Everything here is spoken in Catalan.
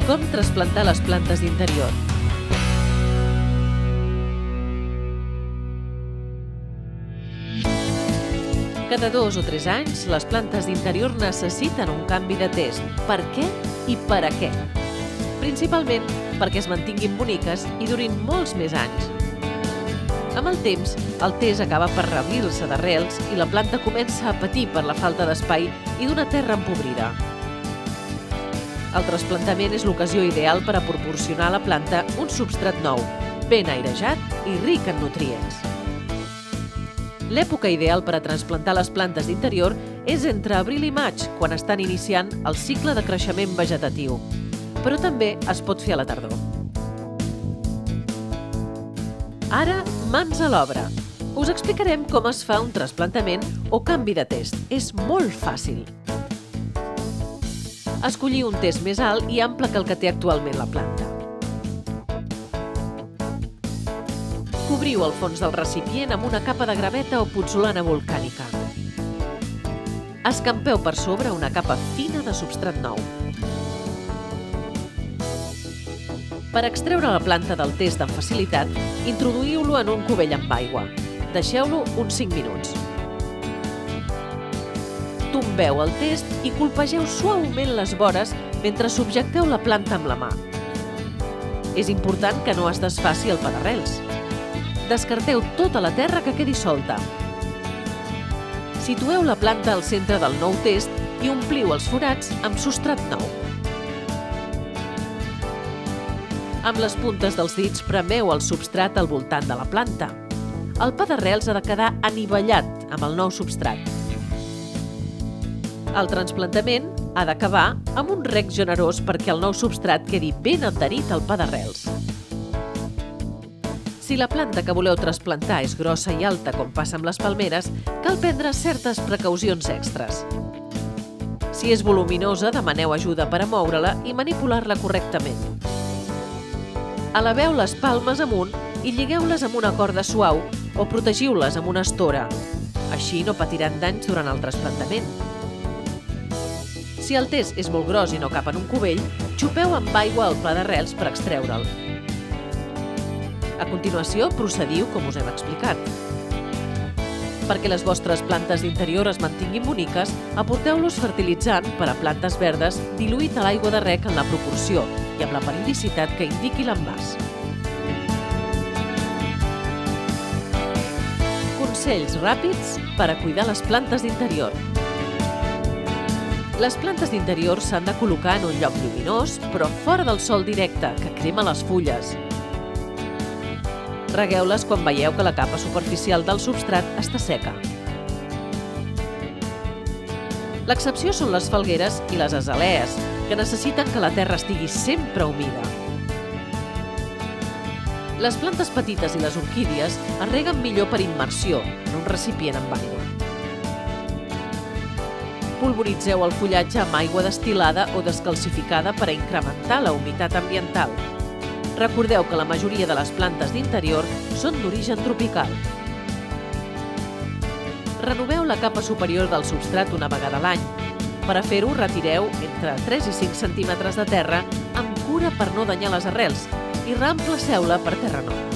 Com trasplantar les plantes d'interior? Cada 2 o 3 anys, les plantes d'interior necessiten un canvi de test. Per què i per a què? Principalment perquè es mantinguin boniques i durin molts més anys. Amb el temps, el test acaba per reobrir-se d'arrels i la planta comença a patir per la falta d'espai i d'una terra empobrida. El trasplantament és l'ocasió ideal per a proporcionar a la planta un substrat nou, ben airejat i ric en nutrients. L'època ideal per a trasplantar les plantes d'interior és entre abril i maig, quan estan iniciant el cicle de creixement vegetatiu. Però també es pot fer a la tardor. Ara, mans a l'obra. Us explicarem com es fa un trasplantament o canvi de test. És molt fàcil. Escollir un test més alt i ample que el que té actualment la planta. Cobriu el fons del recipient amb una capa de graveta o putzolana volcànica. Escampeu per sobre una capa fina de substrat nou. Per extreure la planta del test amb facilitat, introduïu-lo en un cubell amb aigua. Deixeu-lo uns 5 minuts. Tombeu el test i colpegeu suaument les vores mentre subjecteu la planta amb la mà. És important que no es desfaci el pa d'arrels. Descarteu tota la terra que quedi solta. Situeu la planta al centre del nou test i ompliu els forats amb substrat nou. Amb les puntes dels dits premeu el substrat al voltant de la planta. El pa d'arrels ha de quedar anivellat amb el nou substrat. El trasplantament ha d'acabar amb un rec generós perquè el nou substrat quedi ben adherit al pa d'arrels. Si la planta que voleu trasplantar és grossa i alta, com passa amb les palmeres, cal prendre certes precaucions extres. Si és voluminosa, demaneu ajuda per a moure-la i manipular-la correctament. Eleveu les palmes amunt i lligueu-les amb una corda suau o protegiu-les amb una estora. Així no patiran danys durant el trasplantament. Si el test és molt gros i no cap en un cubell, xupeu amb aigua el pla d'arrels per extreure'l. A continuació, procediu com us hem explicat. Perquè les vostres plantes d'interior es mantinguin boniques, aporteu-los fertilitzant per a plantes verdes diluït a l'aigua de rec en la proporció i amb la periodicitat que indiqui l'envàs. Consells ràpids per a cuidar les plantes d'interior. Les plantes d'interior s'han de col·locar en un lloc lluminós, però fora del sol directe, que crema les fulles. Regueu-les quan veieu que la capa superficial del substrat està seca. L'excepció són les falgueres i les azalees, que necessiten que la terra estigui sempre humida. Les plantes petites i les orquídies es reguen millor per immersió en un recipient amb aigua. Polvoritzeu el fullatge amb aigua destil·lada o descalcificada per a incrementar la humitat ambiental. Recordeu que la majoria de les plantes d'interior són d'origen tropical. Renoveu la capa superior del substrat una vegada a l'any. Per a fer-ho, retireu entre 3 i 5 centímetres de terra amb cura per no danyar les arrels i reemplaceu-la per terra nova.